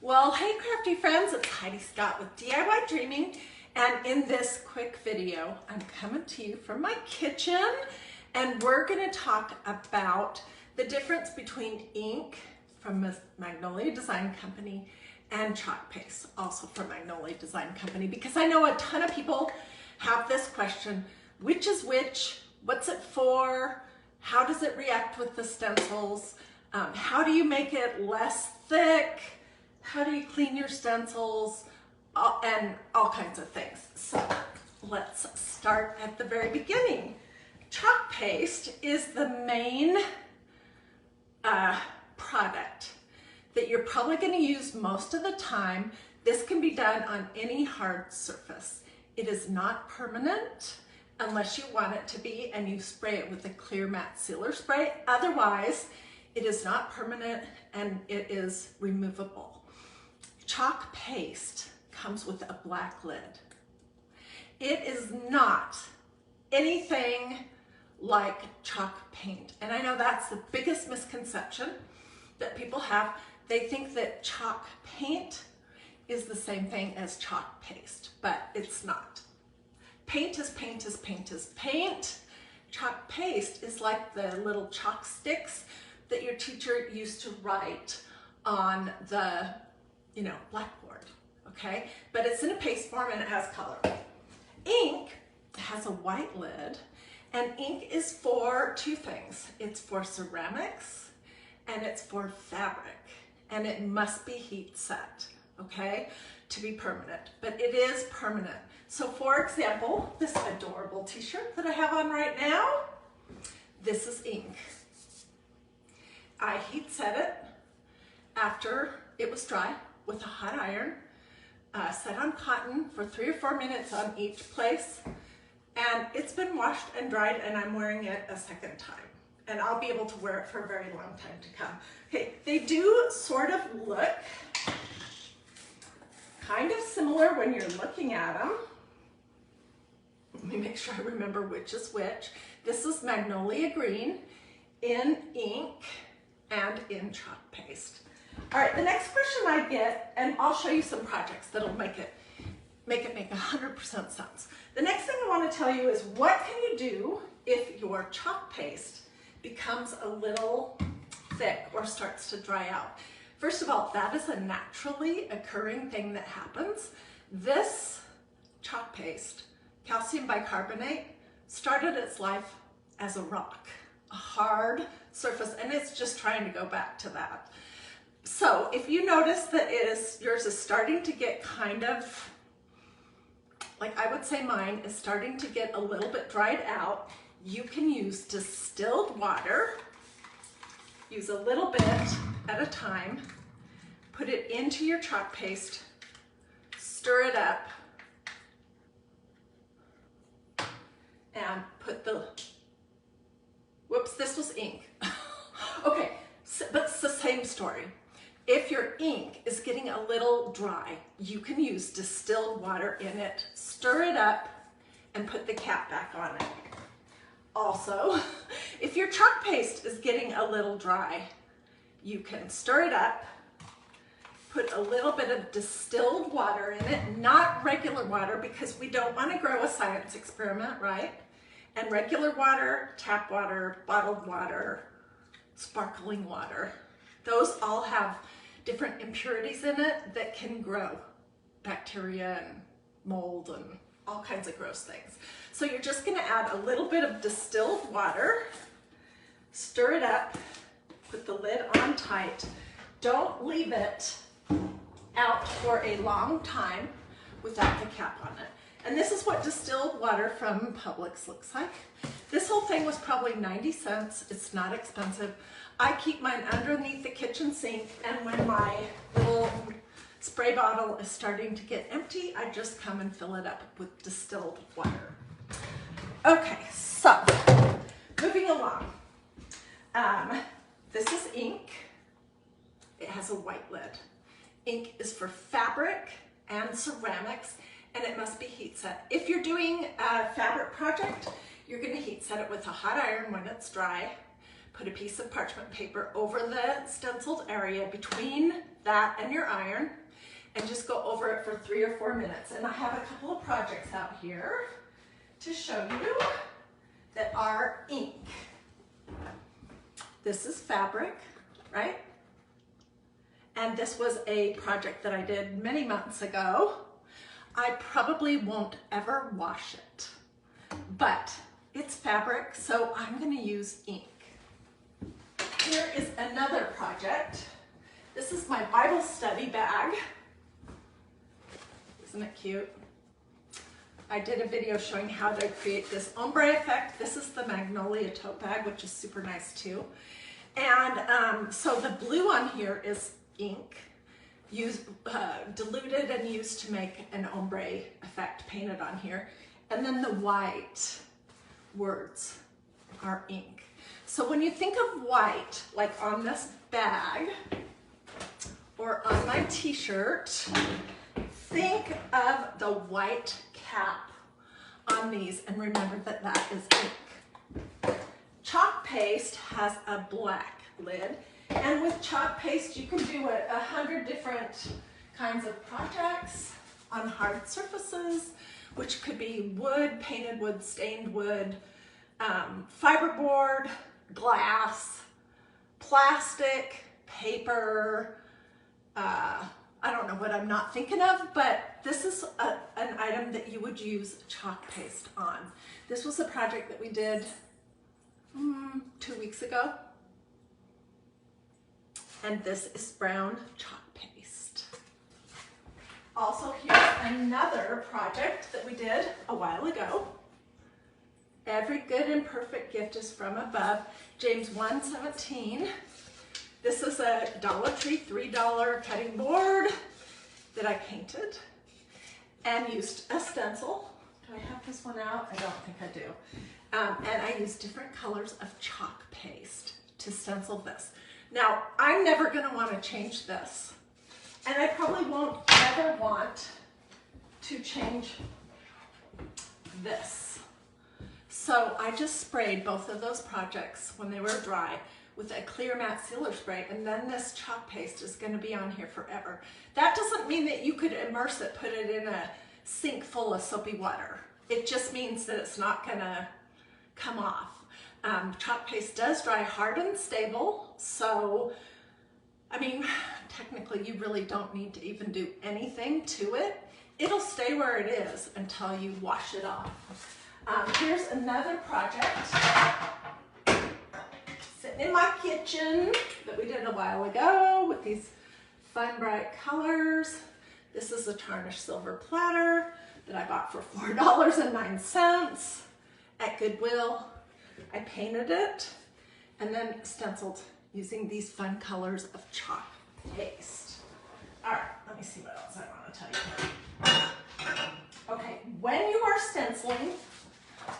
Well, hey crafty friends, it's Hiedi Scott with DiyDreaming, and in this quick video, I'm coming to you from my kitchen, and we're going to talk about the difference between ink from Magnolia Design Company and chalk paste, also from Magnolia Design Company, because I know a ton of people have this question: which is which? What's it for? How does it react with the stencils? How do you make it less thick? How do you clean your stencils? And all kinds of things. So let's start at the very beginning. Chalk paste is the main product that you're probably going to use most of the time. This can be done on any hard surface. It is not permanent unless you want it to be, and you spray it with a clear matte sealer spray. Otherwise, it is not permanent and it is removable. Chalk paste comes with a black lid. It is not anything like chalk paint. And I know that's the biggest misconception that people have. They think that chalk paint is the same thing as chalk paste, but it's not. Paint is paint is paint is paint. Chalk paste is like the little chalk sticks that your teacher used to write on the, blackboard, okay? But it's in a paste form and it has color. Ink has a white lid, and ink is for two things. It's for ceramics and it's for fabric, and it must be heat set, okay, to be permanent, but it is permanent. So for example, this adorable t-shirt that I have on right now, this is ink. I heat set it after it was dry with a hot iron, set on cotton for 3 or 4 minutes on each place, and it's been washed and dried, and I'm wearing it a second time, and I'll be able to wear it for a very long time to come. Okay, they do sort of look kind of similar when you're looking at them. Let me make sure I remember which is which. This is Magnolia Green in ink and in chalk paste. All right, the next question I get, and I'll show you some projects that'll make it make 100% sense. The next thing I want to tell you is, what can you do if your chalk paste becomes a little thick or starts to dry out? First of all, that is a naturally occurring thing that happens. This chalk paste, calcium bicarbonate, started its life as a rock, a hard surface, and it's just trying to go back to that. So if you notice that yours is starting to get kind of, like I would say mine is starting to get a little bit dried out, you can use distilled water. Use a little bit at a time, put it into your chalk paste, stir it up, and put the, whoops, this was ink. Okay, but it's the same story. If your ink is getting a little dry, you can use distilled water in it, stir it up, and put the cap back on it. Also, if your chalk paste is getting a little dry, you can stir it up, put a little bit of distilled water in it, not regular water, because we don't want to grow a science experiment, right? And regular water, tap water, bottled water, sparkling water, those all have different impurities in it that can grow bacteria and mold and all kinds of gross things. So you're just going to add a little bit of distilled water, stir it up, put the lid on tight. Don't leave it out for a long time without the cap on it. And this is what distilled water from Publix looks like. This whole thing was probably 90 cents. It's not expensive. I keep mine underneath the kitchen sink, and when my little spray bottle is starting to get empty, I just come and fill it up with distilled water. Okay, so moving along. This is ink. It has a white lid. Ink is for fabric and ceramics, and it must be heat set. If you're doing a fabric project, you're going to heat set it with a hot iron when it's dry. Put a piece of parchment paper over the stenciled area between that and your iron and just go over it for 3 or 4 minutes. And I have a couple of projects out here to show you that are ink. This is fabric, right? And this was a project that I did many months ago. I probably won't ever wash it, but it's fabric, so I'm gonna use ink. Here is another project. This is my Bible study bag. Isn't it cute? I did a video showing how to create this ombre effect. This is the Magnolia tote bag, which is super nice too. And so the blue on here is ink, diluted and used to make an ombre effect painted on here. And then the white words are ink. So when you think of white, like on this bag or on my t-shirt, think of the white cap on these and remember that that is ink. Chalk paste has a black lid, and with chalk paste you can do 100 different kinds of projects on hard surfaces, which could be wood, painted wood, stained wood, fiberboard, glass, plastic, paper, I don't know what I'm not thinking of, but this is an item that you would use chalk paste on. This was a project that we did 2 weeks ago. And this is brown chalk paste. Also, here's another project that we did a while ago. Every good and perfect gift is from above. James 1:17. This is a Dollar Tree $3 cutting board that I painted and used a stencil. Do I have this one out? I don't think I do. And I used different colors of chalk paste to stencil this. Now, I'm never going to want to change this. And I probably won't ever want to change this. So I just sprayed both of those projects when they were dry with a clear matte sealer spray, and then this chalk paste is going to be on here forever. That doesn't mean that you could immerse it, put it in a sink full of soapy water. It just means that it's not going to come off. Chalk paste does dry hard and stable, so I mean, technically you really don't need to even do anything to it. It'll stay where it is until you wash it off. Here's another project sitting in my kitchen that we did a while ago with these fun bright colors. This is a tarnished silver platter that I bought for $4.09 at Goodwill. I painted it and then stenciled using these fun colors of chalk paste. All right, let me see what else I want to tell you. Okay, when you are stenciling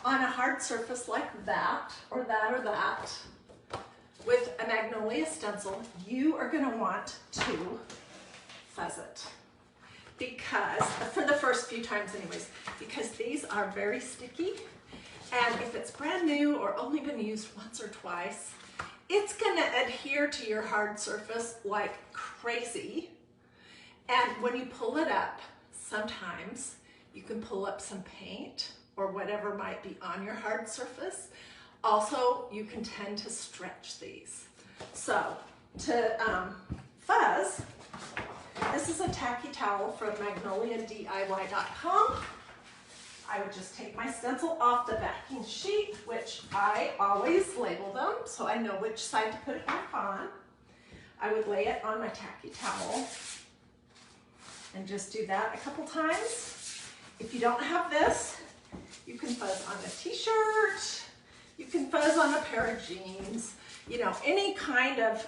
on a hard surface like that, or that, or that, with a Magnolia stencil, you are going to want to fuzz it. Because, for the first few times anyways, because these are very sticky, and if it's brand new or only been used once or twice, it's going to adhere to your hard surface like crazy. And when you pull it up, sometimes you can pull up some paint or whatever might be on your hard surface. Also, you can tend to stretch these. So, to fuzz, this is a tacky towel from MagnoliaDIY.com. I would just take my stencil off the backing sheet, which I always label them, so I know which side to put it back on. I would lay it on my tacky towel and just do that a couple times. If you don't have this, you can fuzz on a t-shirt, you can fuzz on a pair of jeans, you know, any kind of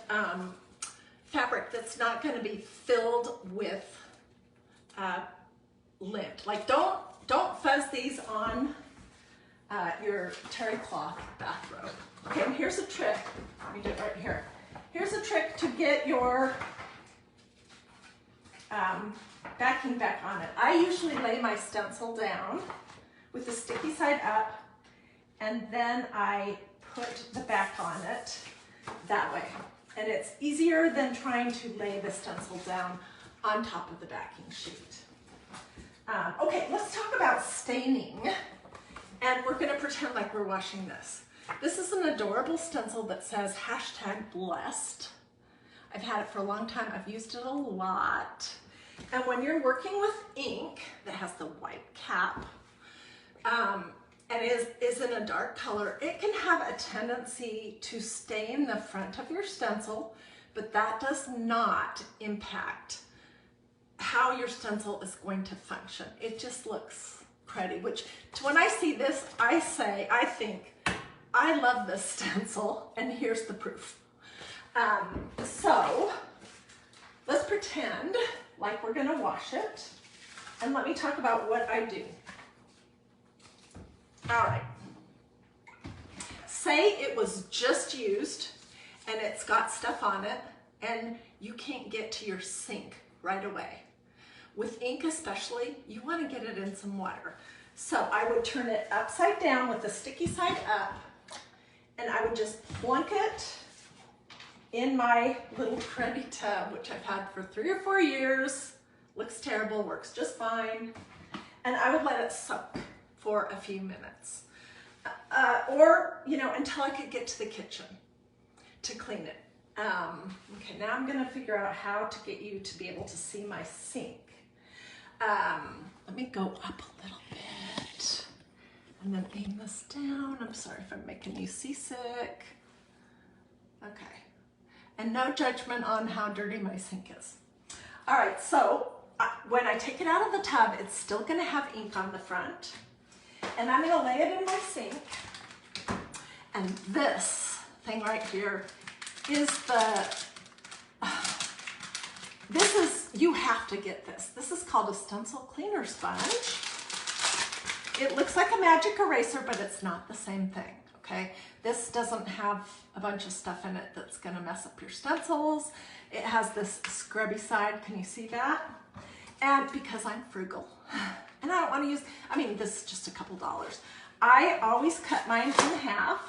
fabric that's not going to be filled with lint. Like don't fuzz these on your terry cloth bathrobe. Okay, and here's a trick. Let me do it right here. Here's a trick to get your backing back on it. I usually lay my stencil down with the sticky side up, and then I put the back on it that way. And it's easier than trying to lay the stencil down on top of the backing sheet. Okay, let's talk about staining. And we're gonna pretend like we're washing this. This is an adorable stencil that says #blessed. I've had it for a long time. I've used it a lot. And when you're working with ink that has the white cap, and is in a dark color, it can have a tendency to stain the front of your stencil, but that does not impact how your stencil is going to function. It just looks pretty, which when I see this, I think, I love this stencil, and here's the proof. So let's pretend like we're gonna wash it, and let me talk about what I do. All right, say it was just used and it's got stuff on it and you can't get to your sink right away. With ink especially, you want to get it in some water. So I would turn it upside down with the sticky side up, and I would just plunk it in my little cruddy tub, which I've had for 3 or 4 years. Looks terrible, works just fine. And I would let it soak for a few minutes. Or, you know, until I could get to the kitchen to clean it. Okay, now I'm gonna figure out how to get you to be able to see my sink. Let me go up a little bit and then aim this down. I'm sorry if I'm making you seasick. Okay, and no judgment on how dirty my sink is. All right, so when I take it out of the tub, it's still gonna have ink on the front. And I'm gonna lay it in my sink. And this thing right here is you have to get this. This is called a stencil cleaner sponge. It looks like a magic eraser, but it's not the same thing, okay? This doesn't have a bunch of stuff in it that's gonna mess up your stencils. It has this scrubby side, can you see that? And because I'm frugal, and I don't wanna use, I mean, this is just a couple dollars. I always cut mine in half.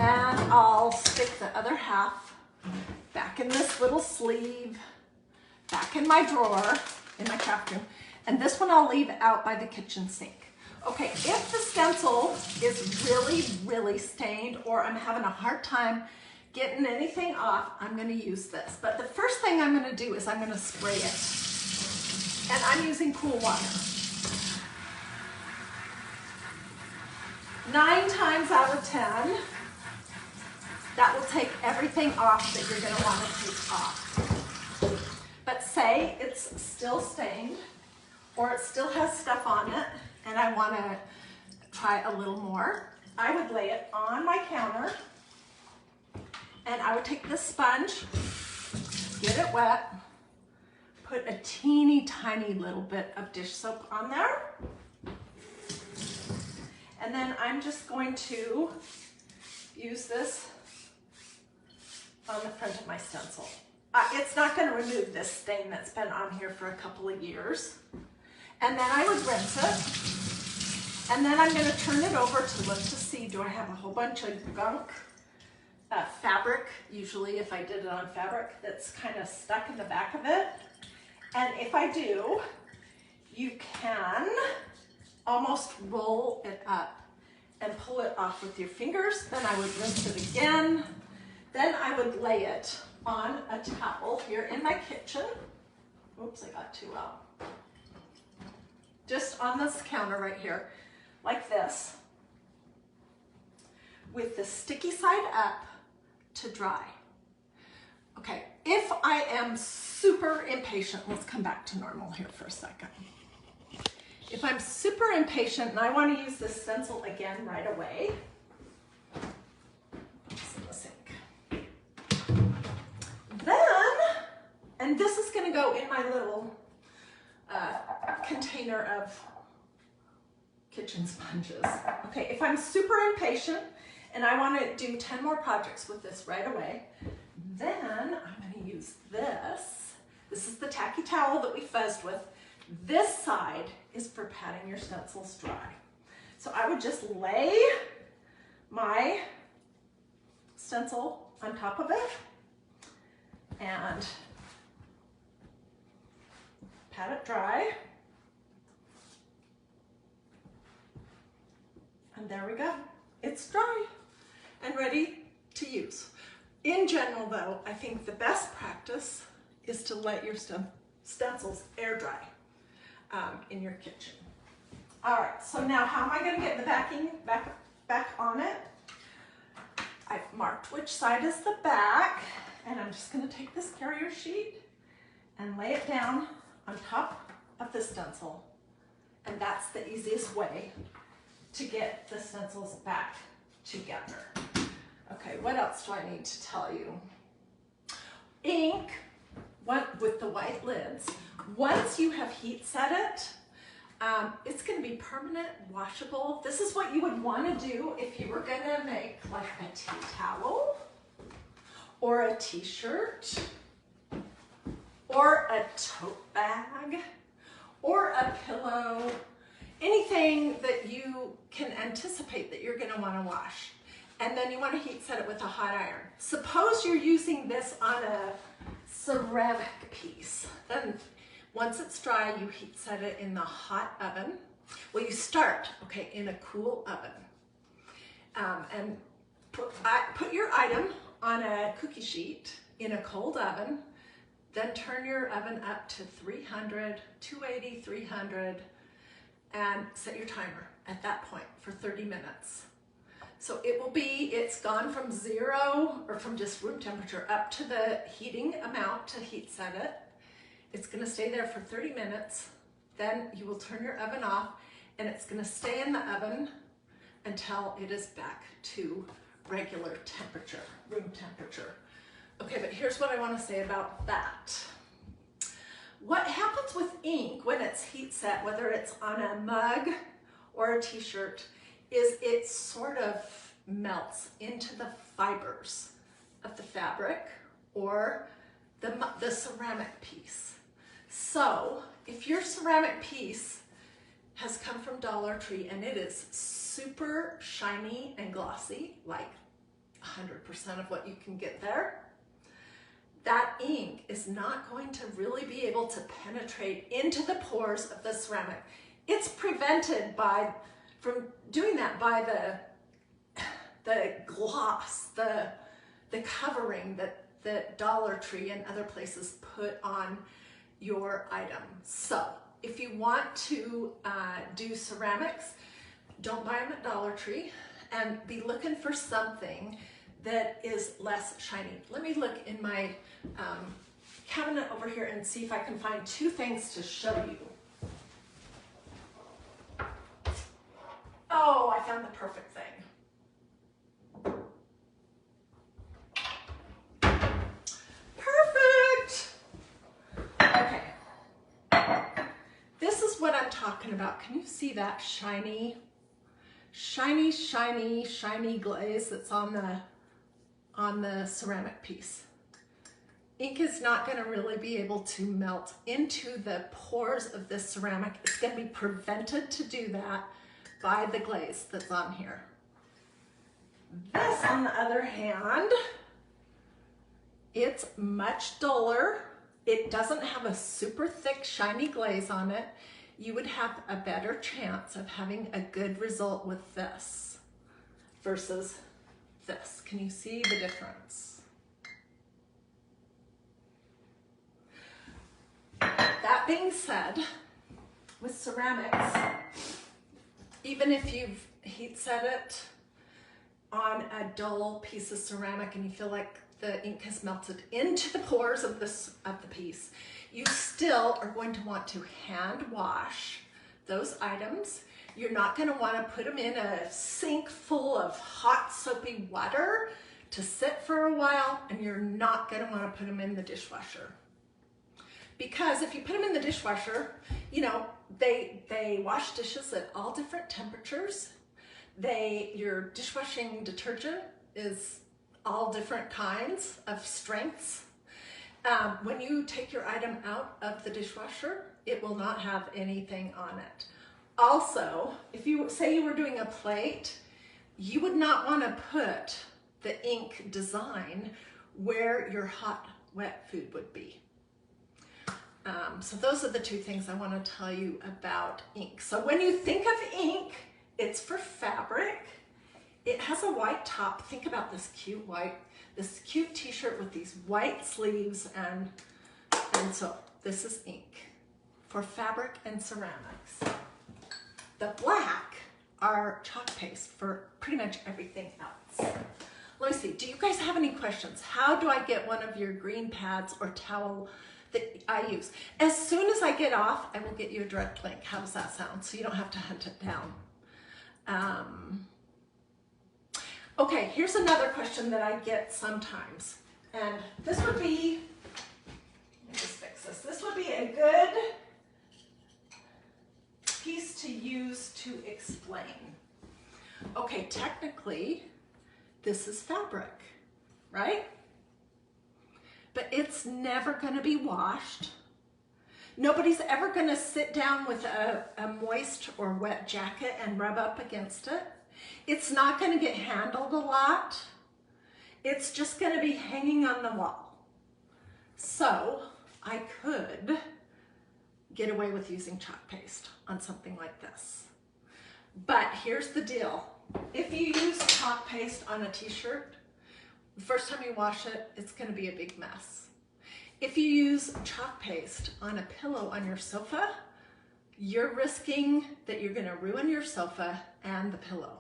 And I'll stick the other half back in this little sleeve, back in my drawer, in my craft room. And this one I'll leave out by the kitchen sink. Okay, if the stencil is really, really stained, or I'm having a hard time getting anything off, I'm gonna use this. But the first thing I'm gonna do is I'm gonna spray it. And I'm using cool water. 9 times out of 10, that will take everything off that you're gonna wanna take off. But say it's still stained, or it still has stuff on it, and I wanna try a little more, I would lay it on my counter, and I would take this sponge, get it wet, put a teeny tiny little bit of dish soap on there, and then I'm just going to use this on the front of my stencil. It's not going to remove this stain that's been on here for a couple of years. And then I would rinse it. And then I'm going to turn it over to look to see, do I have a whole bunch of gunk fabric, usually if I did it on fabric, that's kind of stuck in the back of it. And if I do, you can almost roll it up and pull it off with your fingers. Then I would rinse it again. Then I would lay it on a towel here in my kitchen. Oops, I got too low. Just on this counter right here, like this, with the sticky side up to dry. Okay, if I am super impatient, let's come back to normal here for a second. If I'm super impatient and I want to use this stencil again right away, then, and this is going to go in my little container of kitchen sponges. Okay, if I'm super impatient and I want to do 10 more projects with this right away, then I'm going to use this. This is the tacky towel that we fuzzed with. This side is for patting your stencils dry. So I would just lay my stencil on top of it and pat it dry. And there we go. It's dry and ready to use. In general though, I think the best practice is to let your stencils air dry in your kitchen. All right, so now how am I going to get the backing back on it? I've marked which side is the back, and I'm just going to take this carrier sheet and lay it down on top of the stencil. And that's the easiest way to get the stencils back together. Okay, what else do I need to tell you? Ink, with the white lids, once you have heat set it, it's going to be permanent, washable. This is what you would want to do if you were going to make like a tea towel or a t-shirt or a tote bag or a pillow, anything that you can anticipate that you're going to want to wash. And then you want to heat set it with a hot iron. Suppose you're using this on a ceramic piece. Then once it's dry, you heat set it in the hot oven. Well, you start, okay, in a cool oven. And put your item on a cookie sheet in a cold oven, then turn your oven up to 300, 280, 300, and set your timer at that point for 30 minutes. So it's gone from zero or from just room temperature up to the heating amount to heat set it. It's going to stay there for 30 minutes. Then you will turn your oven off and it's going to stay in the oven until it is back to regular temperature, room temperature. Okay, but here's what I want to say about that. What happens with ink when it's heat set, whether it's on a mug or a t-shirt, is it sort of melts into the fibers of the fabric or the ceramic piece. So if your ceramic piece has come from Dollar Tree and it is super shiny and glossy, like 100% of what you can get there, that ink is not going to really be able to penetrate into the pores of the ceramic. It's prevented from doing that by the gloss, the covering that Dollar Tree and other places put on your item. So if you want to do ceramics, don't buy them at Dollar Tree and be looking for something that is less shiny. Let me look in my cabinet over here and see if I can find two things to show you. Oh, I found the perfect thing. Perfect! Okay. This is what I'm talking about. Can you see that shiny glaze that's on the ceramic piece? Ink is not going to really be able to melt into the pores of this ceramic. It's going to be prevented to do that by the glaze that's on here. This, on the other hand, it's much duller. It doesn't have a super thick, shiny glaze on it. You would have a better chance of having a good result with this versus this. Can you see the difference? That being said, with ceramics, even if you've heat set it on a dull piece of ceramic and you feel like the ink has melted into the pores of the piece, you still are going to want to hand wash those items. You're not going to want to put them in a sink full of hot soapy water to sit for a while, and you're not going to want to put them in the dishwasher. Because if you put them in the dishwasher, you know, they wash dishes at all different temperatures. Your dishwashing detergent is all different kinds of strengths. When you take your item out of the dishwasher, it will not have anything on it. Also, if you say you were doing a plate, you would not want to put the ink design where your hot, wet food would be. So those are the two things I want to tell you about ink. So when you think of ink, it's for fabric. It has a white top. Think about this cute t-shirt with these white sleeves, and so this is ink for fabric and ceramics. The black are chalk paste for pretty much everything else. Let me see, do you guys have any questions? How do I get one of your green pads or towel that I use? As soon as I get off, I will get you a direct link. How does that sound? So you don't have to hunt it down. Okay, here's another question that I get sometimes. And this would be, let me just fix this. This would be a good piece to use to explain. Okay, technically, this is fabric, right? But it's never going to be washed. Nobody's ever going to sit down with a moist or wet jacket and rub up against it. It's not going to get handled a lot. It's just going to be hanging on the wall. So I could get away with using chalk paste on something like this. But here's the deal. If you use chalk paste on a t-shirt, the first time you wash it, it's going to be a big mess. If you use chalk paste on a pillow on your sofa, you're risking that you're going to ruin your sofa and the pillow.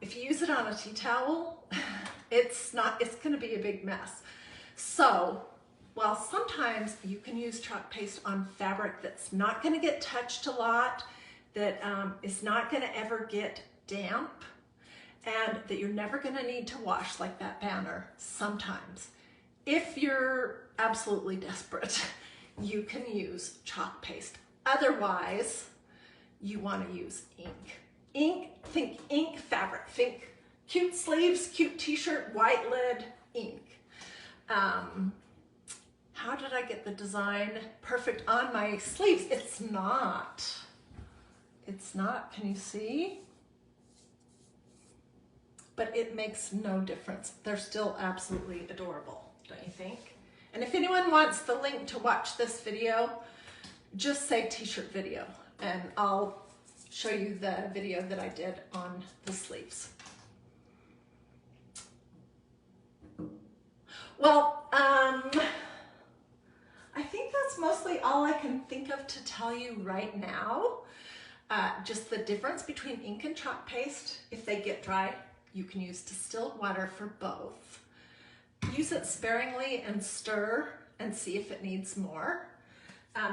If you use it on a tea towel, it's going to be a big mess. So while sometimes you can use chalk paste on fabric that's not going to get touched a lot, that is not going to ever get damp, and that you're never going to need to wash like that banner sometimes. If you're absolutely desperate, you can use chalk paste. Otherwise, you want to use ink. Ink, think ink fabric. Think cute sleeves, cute t-shirt, white lid, ink. How did I get the design perfect on my sleeves? It's not. It's not. Can you see? But it makes no difference. They're still absolutely adorable, don't you think? And if anyone wants the link to watch this video, just say t-shirt video, and I'll show you the video that I did on the sleeves. Well, I think that's mostly all I can think of to tell you right now. Just the difference between ink and chalk paste. If they get dry, you can use distilled water for both. Use it sparingly and stir and see if it needs more.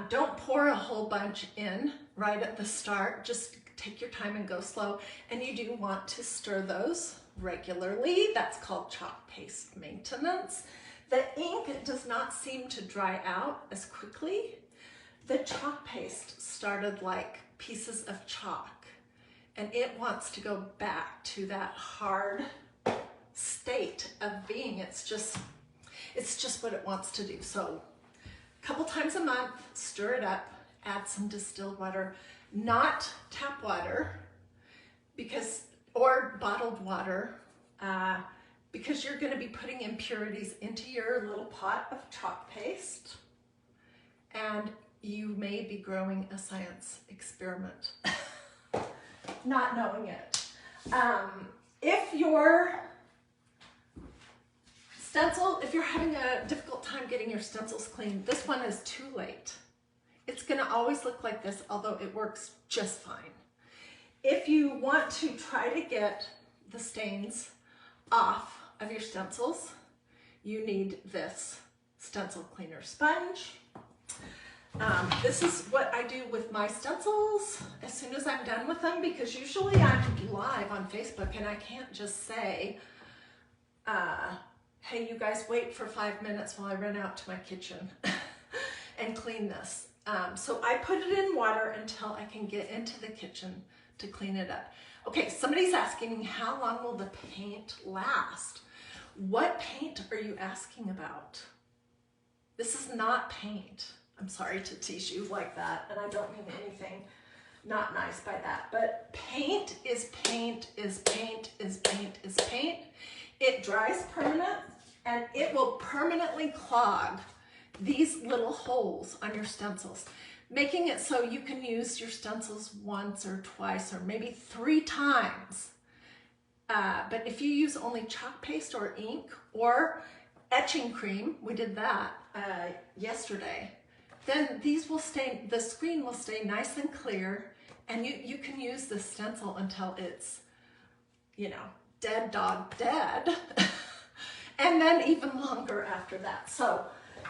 Don't pour a whole bunch in right at the start. Just take your time and go slow. And you do want to stir those regularly. That's called chalk paste maintenance. The ink does not seem to dry out as quickly. The chalk paste started like pieces of chalk, and it wants to go back to that hard state of being. It's just what it wants to do. So a couple times a month, stir it up, add some distilled water, not tap water, or bottled water, because you're going to be putting impurities into your little pot of chalk paste, and you may be growing a science experiment, not knowing it. If your stencil, if you're having a difficult time getting your stencils clean, this one is too late. It's going to always look like this, although it works just fine. If you want to try to get the stains off of your stencils, you need this stencil cleaner sponge. This is what I do with my stencils as soon as I'm done with them, because usually I'm live on Facebook and I can't just say, hey, you guys wait for 5 minutes while I run out to my kitchen and clean this. So I put it in water until I can get into the kitchen to clean it up. Okay, somebody's asking me, how long will the paint last? What paint are you asking about? This is not paint. I'm sorry to tease you like that, and I don't mean anything not nice by that. But paint is paint is paint is paint is paint. It dries permanent and it will permanently clog these little holes on your stencils, making it so you can use your stencils once or twice or maybe 3 times. But if you use only chalk paste or ink or etching cream, we did that yesterday, then these will stay, the screen will stay nice and clear, and you can use the stencil until it's, you know, dead dog dead, and then even longer after that. So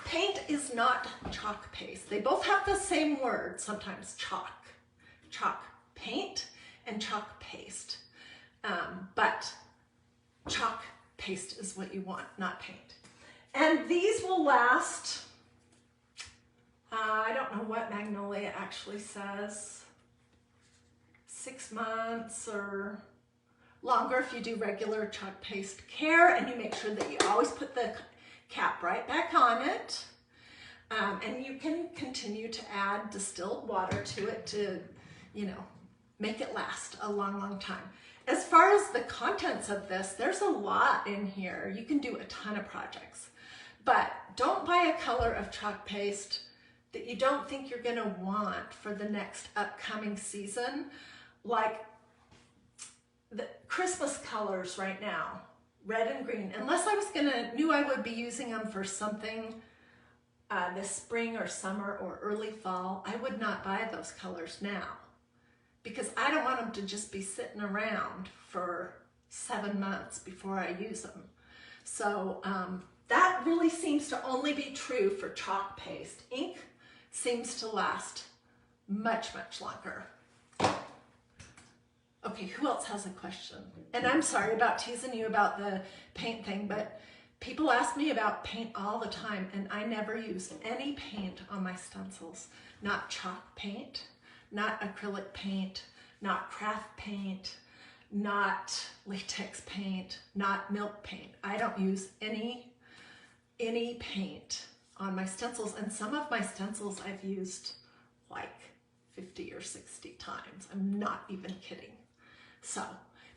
paint is not chalk paste. They both have the same word, sometimes chalk paint and chalk paste. But chalk paste is what you want, not paint. And these will last, I don't know what Magnolia actually says, 6 months or longer if you do regular chalk paste care, and you make sure that you always put the cap right back on it. And you can continue to add distilled water to it to, you know, make it last a long, long time. As far as the contents of this, there's a lot in here. You can do a ton of projects, but don't buy a color of chalk paste that you don't think you're gonna want for the next upcoming season. Like the Christmas colors right now, red and green, unless I knew I would be using them for something this spring or summer or early fall, I would not buy those colors now, because I don't want them to just be sitting around for 7 months before I use them. So that really seems to only be true for chalk paste. Ink seems to last much, much longer. Okay, who else has a question? And I'm sorry about teasing you about the paint thing, but people ask me about paint all the time, and I never use any paint on my stencils. Not chalk paint, not acrylic paint, not craft paint, not latex paint, not milk paint. I don't use any paint on my stencils, and some of my stencils I've used like 50 or 60 times. I'm not even kidding. So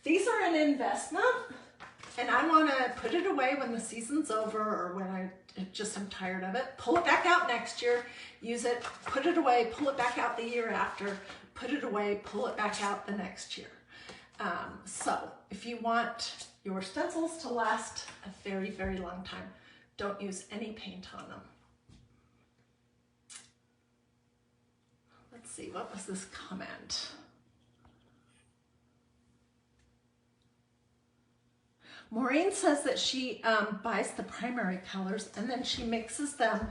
these are an investment, and I want to put it away when the season's over, or when I'm tired of it. Pull it back out next year, use it, put it away, pull it back out the year after, put it away, pull it back out the next year. So if you want your stencils to last a very, very long time, don't use any paint on them. Let's see, what was this comment? Maureen says that she buys the primary colors and then she mixes them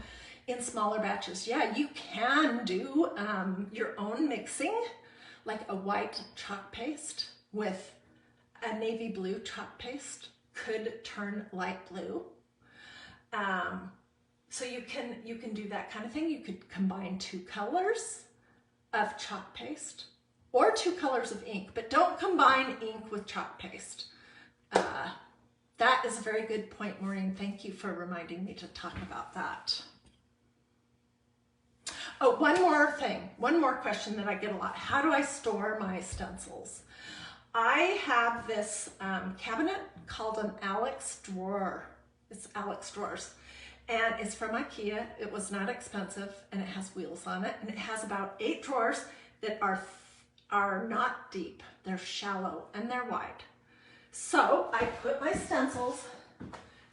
in smaller batches. Yeah, you can do your own mixing, like a white chalk paste with a navy blue chalk paste could turn light blue. So you can do that kind of thing. You could combine 2 colors of chalk paste or 2 colors of ink, but don't combine ink with chalk paste. That is a very good point, Maureen. Thank you for reminding me to talk about that. Oh, one more thing, one more question that I get a lot. How do I store my stencils? I have this cabinet called an Alex drawer. It's Alex drawers, and it's from IKEA. It was not expensive, and it has wheels on it, and it has about 8 drawers that are not deep. They're shallow and they're wide. So I put my stencils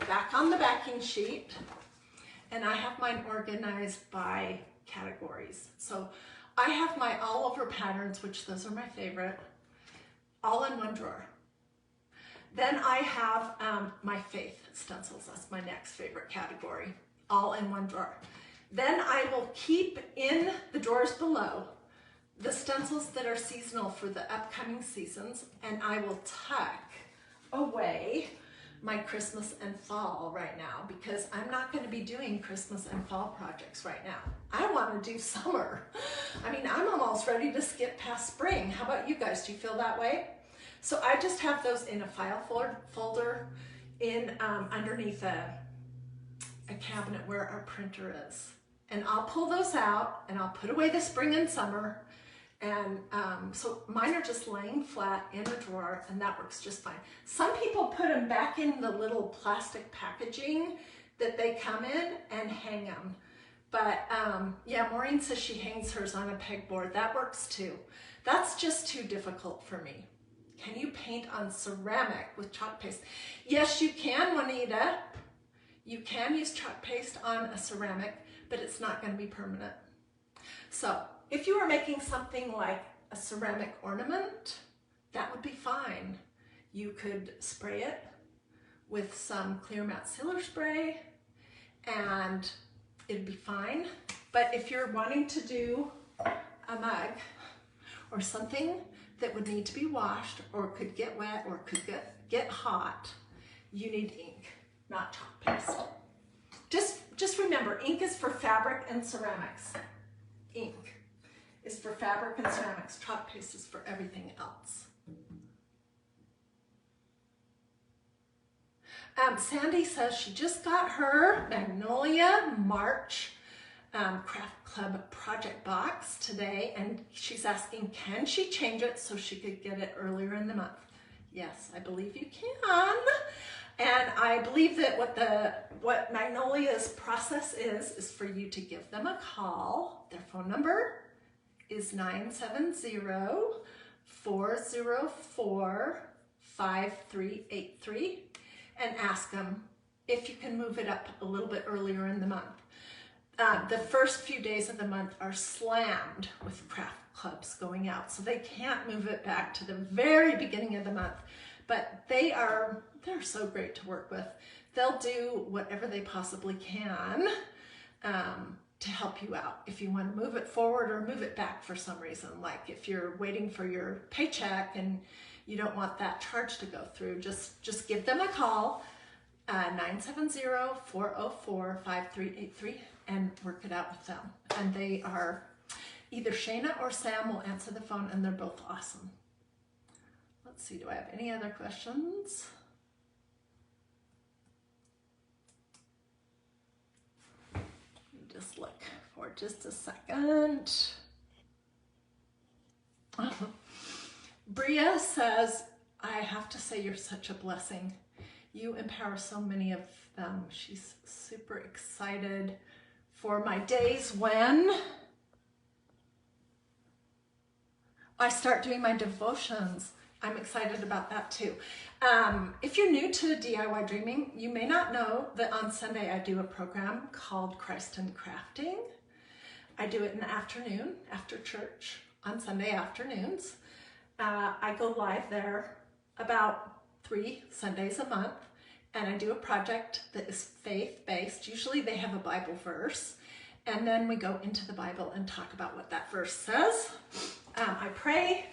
back on the backing sheet, and I have mine organized by categories. So I have my all over patterns, which those are my favorite, all in one drawer. Then I have my faith stencils. That's my next favorite category, all in one drawer. Then I will keep in the drawers below the stencils that are seasonal for the upcoming seasons, and I will tuck away my Christmas and fall right now, because I'm not going to be doing Christmas and fall projects right now. I want to do summer. I mean, I'm almost ready to skip past spring. How about you guys? Do you feel that way? So I just have those in a file folder in underneath a cabinet where our printer is. And I'll pull those out and I'll put away the spring and summer, And so mine are just laying flat in a drawer, and that works just fine. Some people put them back in the little plastic packaging that they come in and hang them. But yeah, Maureen says she hangs hers on a pegboard. That works too. That's just too difficult for me. Can you paint on ceramic with chalk paste? Yes, you can, Juanita. You can use chalk paste on a ceramic, but it's not going to be permanent. So if you were making something like a ceramic ornament, that would be fine. You could spray it with some clear matte sealer spray and it'd be fine. But if you're wanting to do a mug or something that would need to be washed or could get wet or could get hot, you need ink, not chalk paste. Just remember, ink is for fabric and ceramics. Ink is for fabric and ceramics. Chalk paste is for everything else. Sandy says she just got her Magnolia March Craft Club project box today, and she's asking, can she change it so she could get it earlier in the month? Yes, I believe you can. And I believe that what Magnolia's process is for you to give them a call. Their phone number is 970-404-5383, and ask them if you can move it up a little bit earlier in the month. The first few days of the month are slammed with craft clubs going out, so they can't move it back to the very beginning of the month. But they're so great to work with. They'll do whatever they possibly can to help you out. If you want to move it forward or move it back for some reason, like if you're waiting for your paycheck and you don't want that charge to go through, just give them a call, 970-404-5383, and work it out with them. And they are, either Shayna or Sam will answer the phone, and they're both awesome. Let's see, do I have any other questions? Just look for just a second. Bria says, I have to say you're such a blessing. You empower so many of them. She's super excited for my days when I start doing my devotions. I'm excited about that too. If you're new to DIY Dreaming, you may not know that on Sunday I do a program called Christ in Crafting. I do it in the afternoon after church on Sunday afternoons. I go live there about 3 Sundays a month, and I do a project that is faith-based. Usually they have a Bible verse, and then we go into the Bible and talk about what that verse says. I pray.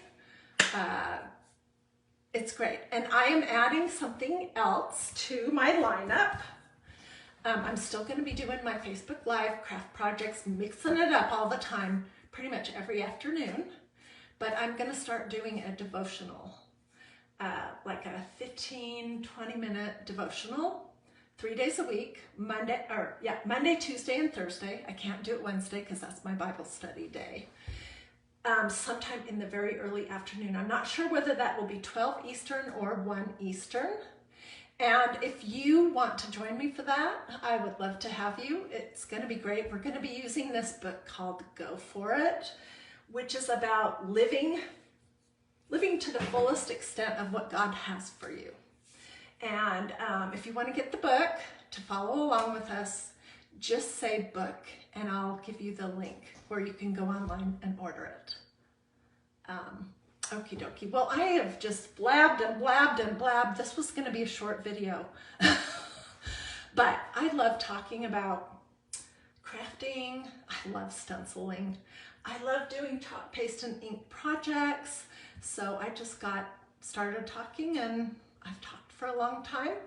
It's great. And I am adding something else to my lineup. I'm still going to be doing my Facebook Live craft projects, mixing it up all the time, pretty much every afternoon. But I'm going to start doing a devotional, like a 15-20 minute devotional, 3 days a week, Monday, Tuesday, and Thursday. I can't do it Wednesday because that's my Bible study day. Sometime in the very early afternoon. I'm not sure whether that will be 12 Eastern or 1 Eastern. And if you want to join me for that, I would love to have you. It's going to be great. We're going to be using this book called Go For It, which is about living to the fullest extent of what God has for you. And if you want to get the book to follow along with us, just say book, and I'll give you the link where you can go online and order it. Okie dokie. Well, I have just blabbed and blabbed and blabbed. This was going to be a short video. But I love talking about crafting. I love stenciling. I love doing chalk paste and ink projects. So I just got started talking, and I've talked for a long time.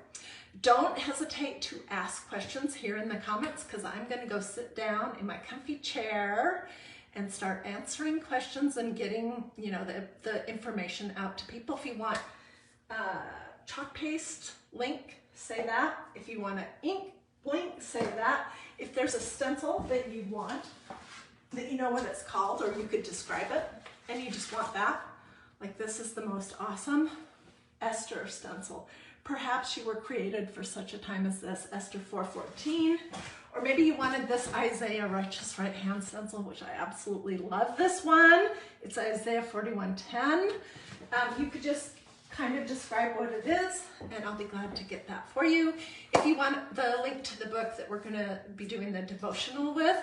Don't hesitate to ask questions here in the comments, because I'm going to go sit down in my comfy chair and start answering questions and getting, you know, the information out to people. If you want chalk paste link, say that. If you want an ink link, say that. If there's a stencil that you want, that you know what it's called, or you could describe it, and you just want that, like this is the most awesome Esther stencil. Perhaps you were created for such a time as this, Esther 4:14, or maybe you wanted this Isaiah Righteous Right Hand stencil, which I absolutely love this one. It's Isaiah 41:10. You could just kind of describe what it is, and I'll be glad to get that for you. If you want the link to the book that we're gonna be doing the devotional with,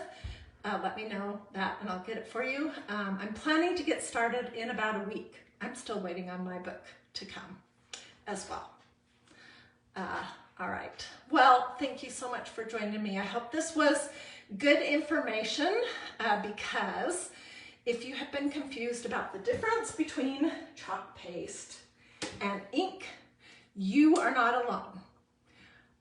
let me know that and I'll get it for you. I'm planning to get started in about a week. I'm still waiting on my book to come as well. All right. Well, thank you so much for joining me. I hope this was good information because if you have been confused about the difference between chalk paste and ink, you are not alone.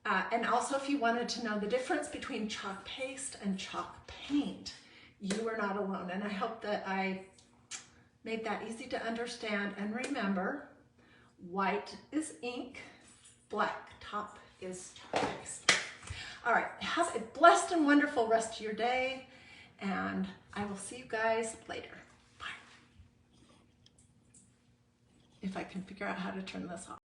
And also if you wanted to know the difference between chalk paste and chalk paint, you are not alone. And I hope that I made that easy to understand. And remember, white is ink, black top is chalk paste. All right, have a blessed and wonderful rest of your day, and I will see you guys later. Bye. If I can figure out how to turn this off.